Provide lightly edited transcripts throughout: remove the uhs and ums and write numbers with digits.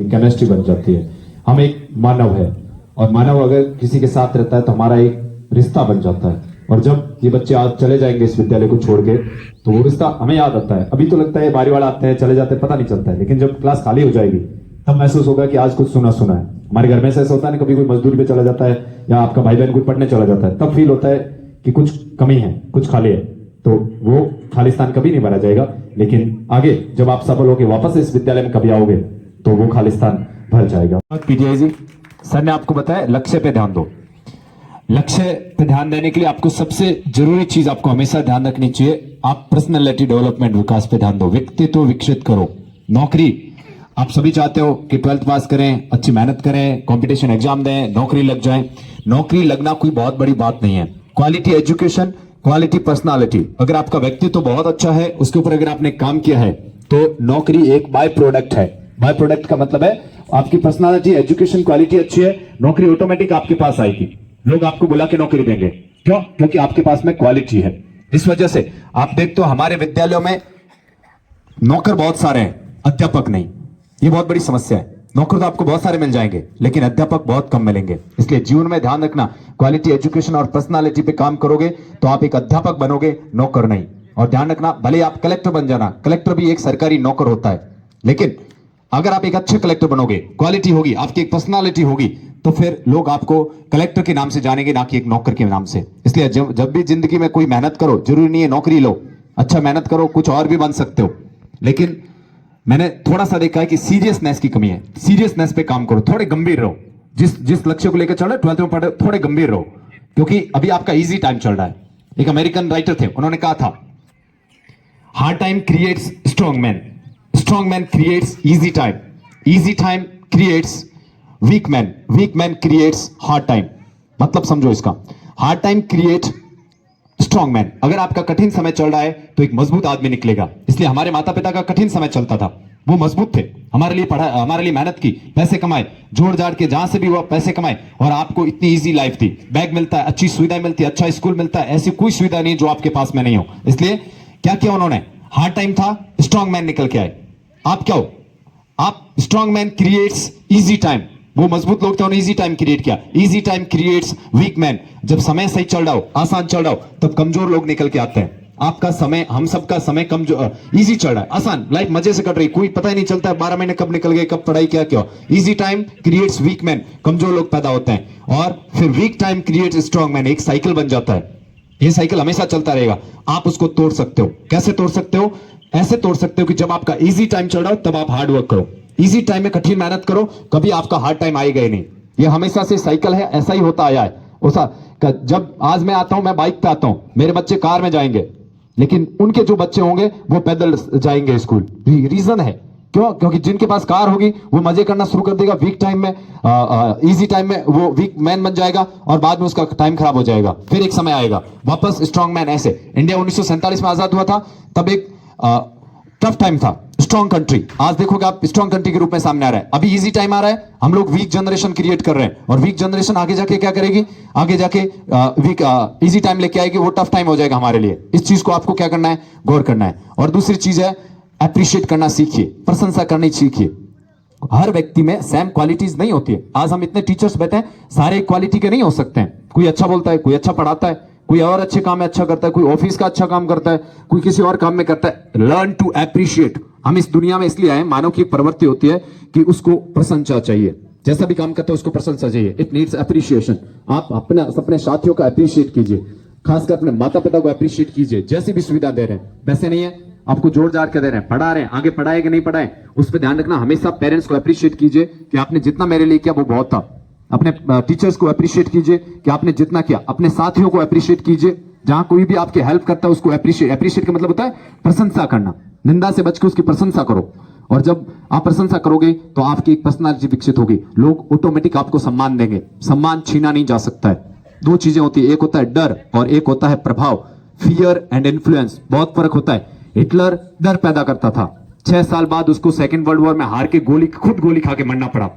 Chemistry बन जाती है। हम एक मानव है और मानव अगर किसी के साथ रहता है तो हमारा एक रिश्ता बन जाता है। और जब ये बच्चे आज चले जाएंगे इस विद्यालय को छोड़ के तो वो रिश्ता हमें याद आता है। अभी तो लगता है बारी वाला आते हैं चले जाते हैं पता नहीं चलता है, लेकिन जब क्लास खाली हो जाएगी तब महसूस होगा कि आज कुछ सुना सुना है। हमारे घर में से ऐसा होता है ना, कभी कोई मजदूरी पे चला जाता है या आपका भाई बहन कोई पढ़ने चला जाता है, तब फील होता है कि कुछ कमी है, कुछ खाली है। तो वो खालिस्तान कभी नहीं भरा जाएगा, लेकिन आगे जब आप सफल होकर वापस इस विद्यालय में कभी आओगे तो वो खालिस्तान भर जाएगा। पीटीआई जी, सर ने आपको बताया लक्ष्य पे ध्यान दो। लक्ष्य पे ध्यान देने के लिए आपको सबसे जरूरी चीज आपको हमेशा ध्यान रखनी चाहिए, आप पर्सनालिटी डेवलपमेंट विकास पे ध्यान दो, व्यक्तित्व विकसित करो। नौकरी आप सभी चाहते हो कि 12th पास करें, अच्छी मेहनत करें, कंपटीशन एग्जाम दें, नौकरी लग जाए। नौकरी लगना कोई बहुत बड़ी बात नहीं है। क्वालिटी एजुकेशन, क्वालिटी पर्सनालिटी, अगर आपका व्यक्तित्व बहुत अच्छा है, उसके ऊपर अगर आपने काम किया है तो नौकरी एक बाय प्रोडक्ट है। बाय प्रोडक्ट का मतलब है आपकी पर्सनालिटी, एजुकेशन, क्वालिटी अच्छी है, नौकरी ऑटोमेटिक आपके पास आएगी। लोग आपको बुला के नौकरी देंगे, क्यों? क्योंकि आपके पास में क्वालिटी है। इस वजह से आप देखते हो हमारे विद्यालयों में नौकर बहुत सारे हैं, अध्यापक नहीं। ये बहुत बड़ी समस्या है। नौकर तो आपको बहुत सारे मिल जाएंगे लेकिन अध्यापक बहुत कम मिलेंगे। इसलिए जीवन में ध्यान रखना, क्वालिटी एजुकेशन और पर्सनालिटी पे काम करोगे तो आप एक अध्यापक बनोगे, नौकर नहीं। और ध्यान रखना, भले आप कलेक्टर बन जाना, कलेक्टर भी एक सरकारी नौकर होता है, लेकिन अगर आप एक अच्छे कलेक्टर बनोगे, क्वालिटी होगी, आपकी एक पर्सनालिटी होगी, तो फिर लोग आपको कलेक्टर के नाम से जानेंगे, ना कि एक नौकर के नाम से। इसलिए जब भी जिंदगी में कोई मेहनत करो, जरूरी नहीं है नौकरी लो, अच्छा मेहनत करो, कुछ और भी बन सकते हो। लेकिन मैंने थोड़ा सा देखा है कि सीरियसनेस की कमी है। सीरियसनेस पे काम करो, थोड़े गंभीर रहो। जिस लक्ष्य को लेकर चल रहे 12th में पढ़े, थोड़े गंभीर रहो, क्योंकि अभी आपका इजी टाइम चल रहा है। एक अमेरिकन राइटर थे, उन्होंने कहा था, hard time creates strong man, strong man creates easy time, easy time creates weak man, weak man creates hard time. मतलब समझो इसका, hard time create strong man. अगर आपका कठिन समय चल रहा है तो एक मजबूत आदमी निकलेगा। इसलिए हमारे माता पिता का कठिन समय चलता था, वो मजबूत थे, हमारे लिए पढ़ा, हमारे लिए मेहनत की, पैसे कमाए, जोड़ जाड़ के जहां से भी हुआ पैसे कमाए, और आपको इतनी इजी लाइफ थी। बैग मिलता है, अच्छी सुविधाएं मिलती है, अच्छा स्कूल मिलता है, ऐसी कोई सुविधा नहीं जो आपके पास में नहीं हो। इसलिए क्या किया उन्होंने, हार्ड टाइम था, स्ट्रॉन्ग मैन निकल के आए। आप क्या हो, आप strong man creates easy time. वो मजबूत लोग थे, उन्होंने इजी टाइम क्रिएट किया। Easy time creates weak man. जब समय सही चल रहा हो, आसान चल रहा हो, तब कमजोर लोग निकल के आते हैं। आपका समय, हम सबका समय कमजोर, इजी चल रहा है, आसान लाइफ मजे से कट रही, कोई पता ही नहीं चलता है 12 महीने कब निकल गए, कब पढ़ाई क्या क्या। Easy time creates weak man, कमजोर लोग पैदा होते हैं, और फिर weak time creates strong man. एक साइकिल बन जाता है, ये साइकिल हमेशा चलता रहेगा। आप उसको तोड़ सकते हो। कैसे तोड़ सकते हो? ऐसे तोड़ सकते हो कि जब आपका इजी टाइम चल रहा हो तब आप हार्ड वर्क करो, इजी टाइम में कठिन मेहनत करो, कभी आपका हार्ड टाइम आएगा ही नहीं। ये हमेशा से साइकिल है, ऐसा ही होता आया है। जब आज मैं आता हूं, मैं बाइक पे आता हूं, मेरे बच्चे कार में जाएंगे, लेकिन उनके जो बच्चे होंगे वो पैदल जाएंगे स्कूल। रीजन है क्यों? क्योंकि जिनके पास कार होगी वो मजे करना शुरू कर देगा, वीक टाइम में, इजी टाइम में वो वीक मैन बन जाएगा, और बाद में उसका टाइम खराब हो जाएगा। फिर एक समय आएगा वापस स्ट्रॉन्ग मैन। ऐसे इंडिया 1947 में आजाद हुआ था, तब एक टफ टाइम था, स्ट्रॉन्ग कंट्री। आज देखोगे आप स्ट्रॉन्ग कंट्री के रूप में सामने आ रहा है। अभी इजी टाइम आ रहा है, हम लोग वीक जनरेशन क्रिएट कर रहे हैं, और वीक जनरेशन आगे जाके क्या करेगी, आगे जाके वीक इजी टाइम लेके आएगी, वो टफ टाइम हो जाएगा हमारे लिए। इस चीज को आपको क्या करना है, गौर करना है। और दूसरी चीज है, अप्रिशिएट करना सीखिए, प्रशंसा करनी सीखिए। हर व्यक्ति में सेम क्वालिटीज नहीं होती है। आज हम इतने टीचर्स बैठे हैं, सारे क्वालिटी के नहीं हो सकते हैं। कोई अच्छा बोलता है, कोई अच्छा पढ़ाता है, कोई और अच्छे काम में अच्छा करता है, कोई ऑफिस का अच्छा काम करता है, कोई किसी और काम में करता है। Learn to appreciate. हम इस दुनिया में इसलिए आए, मानव की एक प्रवृत्ति होती है कि उसको प्रशंसा चाहिए, जैसा भी काम करता है उसको प्रशंसा चाहिए। It needs appreciation. आप अपने साथियों का अप्रिशिएट कीजिए, खासकर अपने माता पिता को अप्रिशिएट कीजिए। जैसी भी सुविधा दे रहे हैं, वैसे नहीं है आपको जोड़ जाड़ के दे रहे हैं, पढ़ा रहे हैं, आगे पढ़ाए कि नहीं पढ़ाए उस पर ध्यान रखना। हमेशा पेरेंट्स को अप्रिशिएट कीजिए कि आपने जितना मेरे लिए किया वो बहुत था। अपने टीचर्स को अप्रिशिएट कीजिए कि आपने जितना किया। अपने साथियों को अप्रिशिएट कीजिए, जहां कोई भी आपकी हेल्प करता है उसको अप्रिशिएट। अप्रिशिएट का मतलब होता है प्रशंसा करना। निंदा से बच के उसकी प्रशंसा करो, और जब आप प्रशंसा करोगे तो आपकी एक पर्सनालिटी विकसित होगी, लोग ऑटोमेटिक आपको सम्मान देंगे। सम्मान छीना नहीं जा सकता है। दो चीजें होती है, एक होता है डर और एक होता है प्रभाव। फियर एंड इन्फ्लुएंस, बहुत फर्क होता है। हिटलर डर पैदा करता था, 6 साल बाद उसको सेकेंड वर्ल्ड वॉर में हार के खुद गोली खा के मरना पड़ा।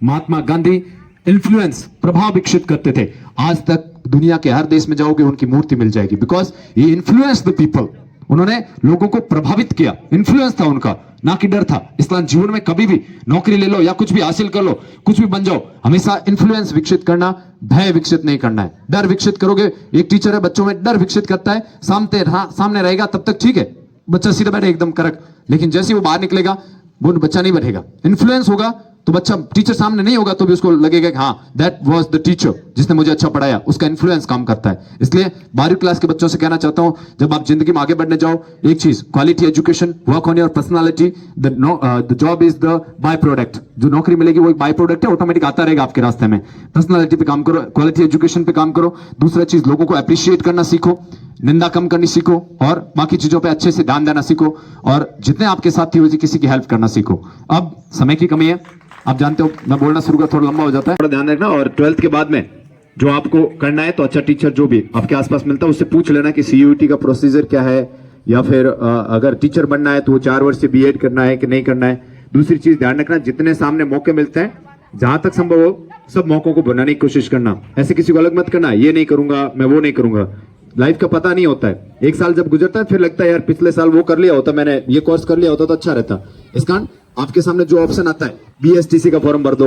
महात्मा गांधी इन्फ्लुएंस, प्रभाव विकसित करते थे। आज तक दुनिया के हर देश में जाओगे उनकी मूर्ति मिल जाएगी, बिकॉज ये इन्फ्लुएंस द पीपल। उन्होंने लोगों को प्रभावित किया, इन्फ्लुएंस था उनका। ना कि डर था। इसलिए जीवन में कभी भी नौकरी ले लो या कुछ भी हासिल कर लो, कुछ भी बन जाओ, हमेशा इन्फ्लुएंस विकसित करना, भय विकसित नहीं करना है। डर विकसित करोगे, एक टीचर है बच्चों में डर विकसित करता है, सामने रहेगा तब तक ठीक है, बच्चा सीधा बैठे एकदम करक, लेकिन जैसे ही वो बाहर निकलेगा वो बच्चा नहीं बैठेगा। इन्फ्लुएंस होगा तो बच्चा, टीचर सामने नहीं होगा तो भी उसको लगेगा कि हाँ दैट वाज द टीचर जिसने मुझे अच्छा पढ़ाया, उसका इन्फ्लुएंस काम करता है। इसलिए 12वीं क्लास के बच्चों से कहना चाहता हूं, जब आप जिंदगी में आगे बढ़ने जाओ, एक चीज, quality education, work on your personality, the job is the by product. जो नौकरी मिलेगी वो एक बाय प्रोडक्ट है, ऑटोमेटिक आता रहेगा आपके रास्ते में। पर्सनालिटी पे काम करो, क्वालिटी एजुकेशन पे काम करो। दूसरा चीज, लोगों को अप्रिशिएट करना सीखो, निंदा कम करनी सीखो, और बाकी चीजों पे अच्छे से ध्यान देना सीखो, और जितने आपके साथ थी किसी की हेल्प करना सीखो। अब समय की कमी है, आप जानते हो मैं बोलना शुरू कर थोड़ा लंबा हो जाता है, थोड़ा ध्यान रखना। और 12th के बाद में जो आपको करना है, तो अच्छा टीचर जो भी आपके आसपास मिलता है उससे पूछ लेना कि सीयूईटी का प्रोसीजर क्या है, या फिर अगर टीचर बनना है तो वो 4 वर्ष से बीएड करना है कि नहीं करना है। दूसरी चीज ध्यान रखना, जितने सामने मौके मिलते हैं, जहां तक संभव हो सब मौकों को बनाने की कोशिश करना। ऐसे किसी को अलग मत करना, ये नहीं करूंगा मैं, वो नहीं करूंगा। लाइफ का पता नहीं होता है, एक साल जब गुजरता है फिर लगता है यार पिछले साल वो कर लिया होता, मैंने ये कोर्स कर लिया होता तो अच्छा रहता। इस कारण आपके सामने जो ऑप्शन आता है, बीएसटीसी का फॉर्म भर दो,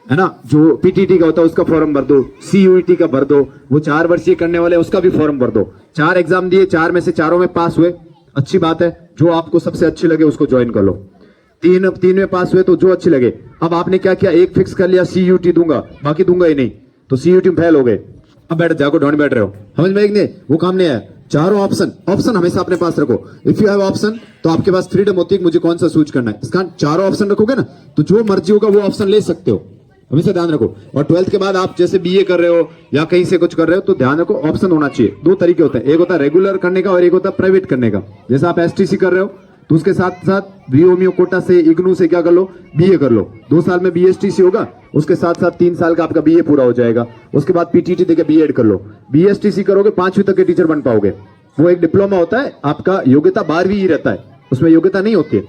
है ना, जो पीटीटी का होता है उसका फॉर्म भर दो, सीयूईटी का भर दो, वो 4 वर्षीय करने वाले उसका भी फॉर्म भर दो। 4 एग्जाम दिए, 4 में से 4 में पास हुए, अच्छी बात है, जो आपको सबसे अच्छी लगे उसको ज्वाइन कर लो। 3 में पास हुए तो जो अच्छी लगे। अब आपने क्या किया, एक फिक्स कर लिया सीयूईटी दूंगा, बाकी दूंगा ही नहीं, तो सीयूईटी में फेल हो गए। अब बैठ जाओ, ढूंढ बैठ रहे हो, समझ में नहीं, वो काम नहीं आया। चारों ऑप्शन हमेशा अपने पास रखो। इफ यू हैव ऑप्शन तो आपके पास फ्रीडम होती है कि मुझे कौन सा चूज करना है। इसका चारों ऑप्शन रखोगे ना तो जो मर्जी होगा वो ऑप्शन ले सकते हो, हमेशा ध्यान रखो। और 12th के बाद आप जैसे बीए कर रहे हो या कहीं से कुछ कर रहे हो तो ध्यान रखो, ऑप्शन होना चाहिए। 2 तरीके होते हैं, एक होता है रेगुलर करने का और एक होता है प्राइवेट करने का। जैसे आप एसटीसी कर रहे हो तो उसके साथ साथ बीओमीओ कोटा से, इग्नू से क्या कर लो, बीए कर लो। 2 साल में बीएसटीसी होगा, उसके साथ साथ 3 साल का आपका बीए पूरा हो जाएगा। उसके बाद पीटीटी देके बीएड कर लो। बीएसटीसी करोगे 5वीं तक के टीचर बन पाओगे। वो एक डिप्लोमा होता है, आपका योग्यता 12वीं ही रहता है, उसमें योग्यता नहीं होती है।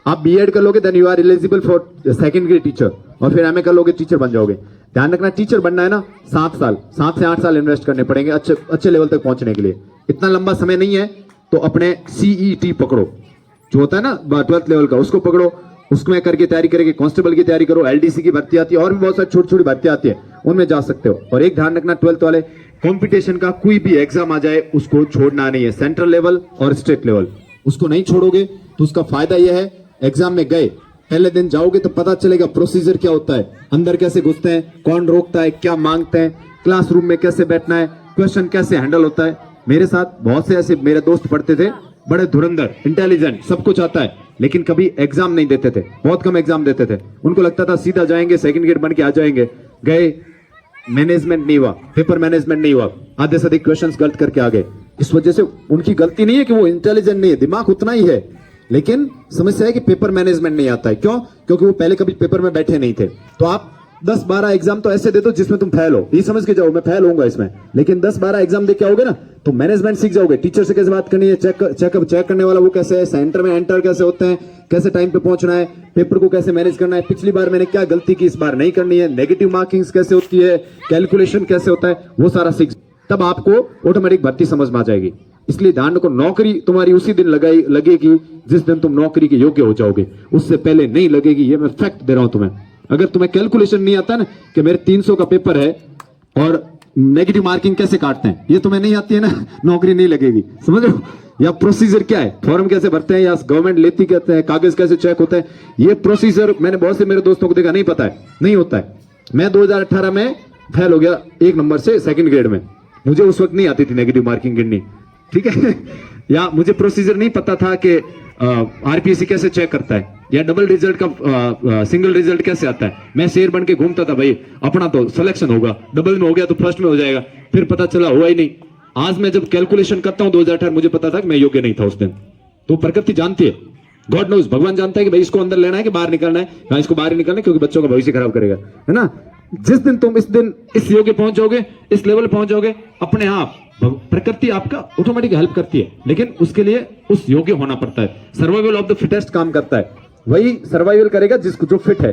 आप बीएड कर लोगे then you are eligible for second grade teacher, और फिर एमए कर लोगे, टीचर बन जाओगे। ध्यान रखना, टीचर बनना है ना 7 से 8 साल इन्वेस्ट करने पड़ेंगे अच्छे लेवल तक पहुंचने के लिए। इतना लंबा समय नहीं है तो अपने सीईटी पकड़ो, जो होता है ना 12th लेवल का, उसको पकड़ो, उसमें करके तैयारी करेंगे। कांस्टेबल की तैयारी करो, एलडीसी की भर्ती आती है, और भी बहुत सारी छोटी छोटी भर्ती आती है, उनमें जा सकते हो। और एक ध्यान रखना 12th वाले, कंपटीशन का कोई भी एग्जाम आ जाए उसको छोड़ना नहीं है। सेंट्रल लेवल और स्टेट लेवल उसको नहीं छोड़ोगे तो उसका फायदा यह है, एग्जाम में गए पहले दिन जाओगे तो पता चलेगा प्रोसीजर क्या होता है, अंदर कैसे घुसते हैं, कौन रोकता है, क्या मांगते हैं, क्लासरूम में कैसे बैठना है, क्वेश्चन कैसे हैंडल होता है। मेरे साथ बहुत से ऐसे मेरे दोस्त पढ़ते थे, बड़े धुरंधर, इंटेलिजेंट, सब कुछ आता है, लेकिन कभी एग्जाम नहीं देते थे, बहुत कम एग्जाम देते थे। उनको लगता था सीधा जाएंगे सेकंड ग्रेड बन के आ जाएंगे, गए मैनेजमेंट नहीं हुआ, पेपर मैनेजमेंट नहीं हुआ, आधे से अधिक क्वेश्चंस गलत करके आ गए। इस वजह से उनकी गलती नहीं है कि वो इंटेलिजेंट नहीं है, दिमाग उतना ही है, लेकिन समस्या है कि पेपर मैनेजमेंट नहीं आता है। क्यों? क्योंकि वो पहले कभी पेपर में बैठे नहीं थे। तो आप 10-12 एग्जाम तो ऐसे दे दो जिसमें तुम फेल हो, ये समझ के जाओ मैं फेल होऊंगा इसमें, लेकिन 10-12 एग्जाम दे के आओगे ना तो मैनेजमेंट सीख जाओगे। टीचर से कैसे बात करनी है, चेक करने वाला वो कैसे है, सेंटर में एंटर कैसे होते हैं, कैसे टाइम पे पहुंचना है, पेपर को कैसे मैनेज करना है, पिछली बार मैंने क्या गलती की इस बार नहीं करनी है, नेगेटिव मार्किंग्स कैसे होती है, कैलकुलेशन कैसे होता है, वो सारा सीख, तब आपको ऑटोमेटिक भर्ती समझ में आ जाएगी। इसलिए ध्यान रखो, नौकरी तुम्हारी उसी दिन लगेगी जिस दिन तुम नौकरी के योग्य हो जाओगे, उससे पहले नहीं लगेगी। ये मैं फैक्ट दे रहा हूं तुम्हें। अगर तुम्हें कैलकुलेशन नहीं आता ना कि मेरे 300 का पेपर है और नेगेटिव मार्किंग कैसे काटते हैं, ये तुम्हें नहीं आती है ना, नौकरी नहीं लगेगी, समझ रहे हो। या प्रोसीजर क्या है, फॉर्म कैसे भरते हैं, या गवर्नमेंट लेती कहते हैं, कागज कैसे चेक होता है, ये प्रोसीजर मैंने बहुत से मेरे दोस्तों को देखा, नहीं पता है, नहीं होता है। मैं 2018 में फेल हो गया 1 नंबर से सेकंड ग्रेड में, मुझे उस वक्त नहीं आती थी नेगेटिव मार्किंग गिननी, ठीक है या मुझे प्रोसीजर नहीं पता था कि आरपीएससी कैसे चेक करता है, या डबल रिजल्ट का सिंगल रिजल्ट कैसे आता है। मैं शेर बन के घूमता था, भाई अपना तो सिलेक्शन होगा, डबल में हो गया तो फर्स्ट में हो जाएगा, फिर पता चला हुआ ही नहीं। आज मैं जब कैलकुलेशन करता हूं 2018, मुझे पता था कि मैं योग्य नहीं था उस दिन। तो प्रकृति जानती है, गॉड नोज, भगवान जानता है कि भाई इसको अंदर लेना है कि बाहर निकलना है, या इसको बाहर निकलना है क्योंकि बच्चों का भविष्य खराब करेगा, है ना। जिस दिन तुम इस योग्य पहुंच जाओगे, इस लेवल पहुंच जाओगे, अपने आप प्रकृति आपका ऑटोमेटिक हेल्प करती है, लेकिन उसके लिए उस योग्य होना पड़ता है। सर्वाइवल ऑफ द फिटेस्ट काम करता है, वही सर्वाइवल करेगा जिसको जो फिट है।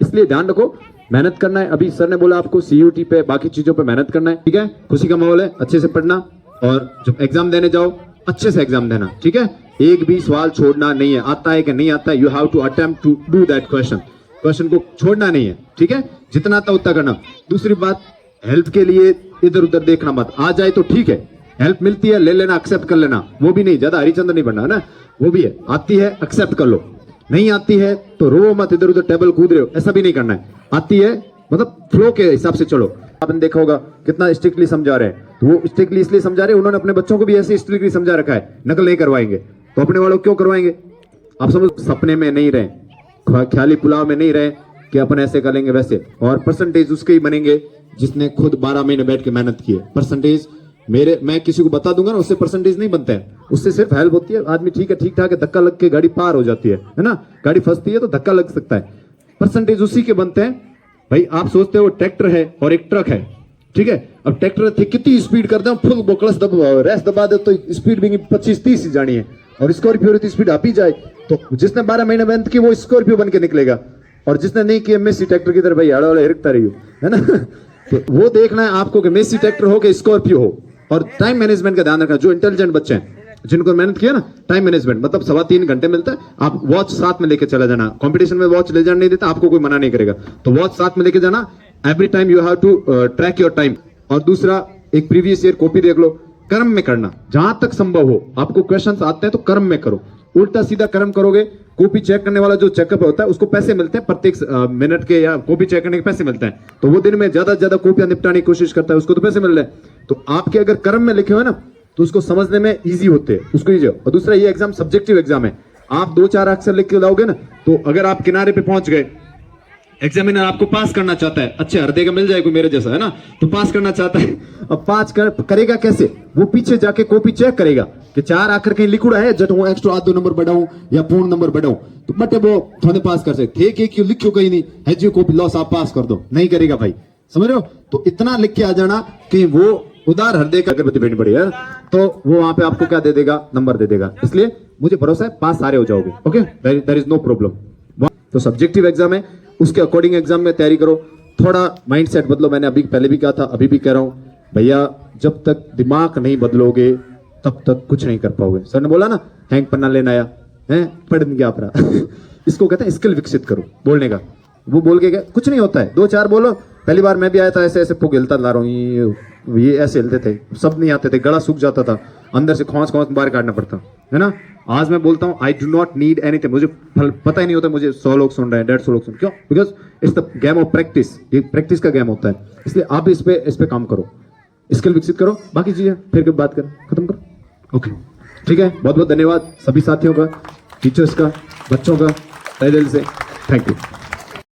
इसलिए ध्यान रखो, मेहनत करना है। अभी सर ने बोला आपको सीयूटी पे, बाकी चीजों पे मेहनत करना है, ठीक है। खुशी का माहौल है, अच्छे से पढ़ना, और जब एग्जाम देने जाओ अच्छे से एग्जाम देना, ठीक है। एक भी सवाल छोड़ना नहीं है, आता है कि नहीं आता है, you have to attempt to do that question को छोड़ना नहीं है, ठीक है। जितना आता उतना करना। दूसरी बात, हेल्प के लिए इधर उधर देखना मत। आ जाए तो ठीक है, हेल्प मिलती है ले लेना, एक्सेप्ट कर लेना, वो भी नहीं, ज्यादा हरिचंद्र नहीं बनना है ना, वो भी है। आती है एक्सेप्ट कर लो, नहीं आती है तो रो मत, इधर उधर टेबल कूद रहे हो, ऐसा भी नहीं करना है। आती है मतलब फ्लो के हिसाब से चलो। आपने देखा होगा कितना स्ट्रिक्टली समझा रहे हैं, तो वो स्ट्रिक्टली इसलिए समझा रहे हैं, उन्होंने अपने बच्चों को भी ऐसे स्ट्रिक्टली समझा रखा है, नकल नहीं करवाएंगे, तो अपने वालों को क्यों करवाएंगे। आप समझ, सपने में नहीं रहे, ख्याली पुलाव में नहीं रहे कि अपन ऐसे करेंगे वैसे। और परसेंटेज उसके ही बनेंगे जिसने खुद 12 महीने बैठ के मेहनत की है। परसेंटेज मैं किसी को बता दूंगा ना, उससे परसेंटेज नहीं बनता है, उससे सिर्फ हेल्प होती है। आदमी ठीक है, ठीक ठाक है, धक्का लग के गाड़ी पार हो जाती है ना, गाड़ी फंसती है तो धक्का लग सकता है। परसेंटेज उसी के बनते हैं भाई। आप सोचते हो ट्रैक्टर है और एक ट्रक है, ठीक है। अब ट्रैक्टर थे कितनी स्पीड करते हैं, फुल क्लच रेस दबा दे तो स्पीड भी 25-30 ही जानी है, और स्कॉर्पियो की स्पीड आप ही जाए तो जिसने 12 महीने मेहनत की वो स्कॉर्पियो बन के निकलेगा, और जिसने नहीं किया मेसी ट्रैक्टर की तरह भाई हाड़ा वाला हिरकता रही हो, है ना। तो वो देखना है आपको कि मेसी ट्रैक्टर हो कि स्कॉर्पियो हो। और टाइम मैनेजमेंट का ध्यान रखना। जो इंटेलिजेंट बच्चे हैं, जिनको मेहनत किया ना, टाइम मैनेजमेंट मतलब 3.25 घंटे मिलता है, आप वॉच साथ में लेके चला जाना। कंपटीशन में वॉच ले जाना नहीं देता, आपको कोई मना नहीं करेगा, तो वॉच साथ में लेके जाना। Every time you have to track your time. और दूसरा, एक प्रीवियस ईयर कॉपी देख लो, कर्म में करना जहां तक संभव हो। आपको क्वेश्चंस आते हैं तो कर्म में करो, उल्टा सीधा कर्म करोगे। कॉपी चेक करने वाला जो चेकअप होता है उसको पैसे मिलते हैं, प्रत्येक मिनट के या कॉपी चेक करने के पैसे मिलते हैं, तो वो दिन में ज्यादा से ज्यादा कॉपियां निपटाने की कोशिश करता है, उसको तो पैसे मिल रहे हैं। तो आपके अगर कर्म में लिखे हुए ना तो उसको समझने में इजी होते हैं, उसको इजी। और दूसरा, ये एग्जाम सब्जेक्टिव एग्जाम है, आप 2-4 अक्षर लिख के लाओगे ना, तो अगर आप किनारे पे पहुंच गए, एग्जामिनर आपको पास करना चाहता है, अच्छे हृदय का मिल जाए कोई मेरे जैसा, है ना, तो पास करना चाहता है। अब पास करेगा कैसे, वो पीछे जाके कॉपी चेक करेगा कि 4 आखिर कहीं लिखुड़ा है, जट हूं एक्स्ट्रा आधो नंबर बढ़ाऊं या पूर्ण नंबर बढ़ाऊं, तो बटे वो थोड़े पास कर सकते थे कि क्यों लिखो कहीं नहीं है जी, कॉपी लॉस आप पास कर दो, नहीं करेगा भाई, समझ रहे हो। तो इतना लिख के आ जाना कि वो उदार हृदय का अगरबत्ती भेजनी पड़ी है, तो वो वहां पे आपको क्या दे देगा, नंबर दे देगा। इसलिए मुझे भरोसा है पास सारे हो जाओगे, okay, there is no problem. तो सब्जेक्टिव एग्जाम है, उसके अकॉर्डिंग एग्जाम में तैयारी करो, थोड़ा माइंडसेट बदलो। मैंने अभी पहले भी कहा था, अभी भी कह रहा हूं भैया, जब तक दिमाग नहीं बदलोगे तब तक कुछ नहीं कर पाओगे। सर ने बोला ना, हैंग पन्ना लेना आया है, पढ़ गया अपना इसको कहते हैं स्किल विकसित करो बोलने का। वो बोल के क्या कुछ नहीं होता है, 2-4 बोलो। पहली बार मैं भी आया था, ऐसे ऐसे फुक हिलता ला रहा हूँ, ये ऐसे हिलते थे, सब नहीं आते थे, गला सूख जाता था, अंदर से खोंस बाहर काटना पड़ता है ना। आज मैं बोलता हूँ I do not need anything, मुझे पता ही नहीं होता मुझे 100 लोग सुन रहे हैं, 150 लोग सुन, क्यों? Because it's the game of practice, ये प्रैक्टिस का गेम होता है। इसलिए आप इस पे काम करो, स्किल विकसित करो, बाकी चीजें फिर कब बात करें, खत्म करो, ओके ठीक है। बहुत बहुत धन्यवाद सभी साथियों का, टीचर्स का, बच्चों का, तहे दिल से थैंक यू।